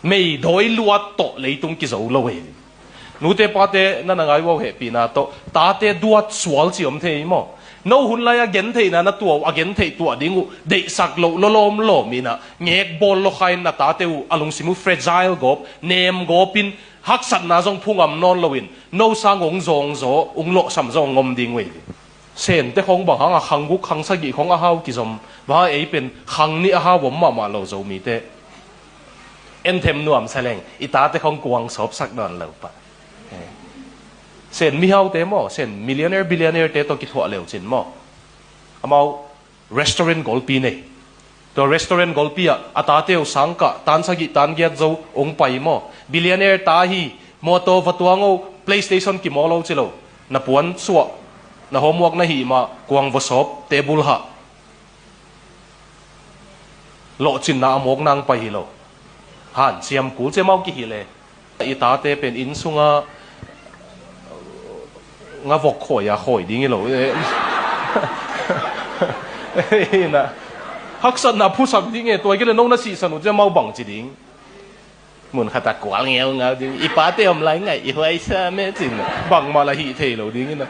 mấy đôi luat to lấy tung cái dấu lâu hết nụ tê pa tê na ngay vào hết pina to ta tê duat sual chi om thế mo nô hun lai again thế na tua again thế tua dingu de sak lo lom lom ina ngek bawl lo khain na ta tê alung simu fragile gop nem gopin hak sat na jong phungam non lowin no sang ong zong zo ung lo sam zong ngom ding we sen te khong bang hanga khanguk khang sagi khong a hau ki zom wa ei pen khang ni a ha bom ma lo zo mi te en them nuam saleng ita te khong kuang sop sak don lo pa sen mi hau te mo sen millionaire billionaire te to ki thua leo chin mo amau restaurant golpi nei to restaurant golpi a ata te sangka tan sagi tan get zo ong pai mo billionaire ta hi moto vatuango playstation ki molo chilo na puan suwa na homework na hi ma kuang vosop table ha lo chin na amok nang pai hi lo han siam kul che mau ki hi le ita te pen in sunga nga vok khoi ya khoi ding lo na haksan na phusam ding e toy ke le nong na si sanu che mau bang chi ding mun khata kwal ngeu ngau ding ipate om lai ngai i hoi sa me chin bang ma la hi the lo ding na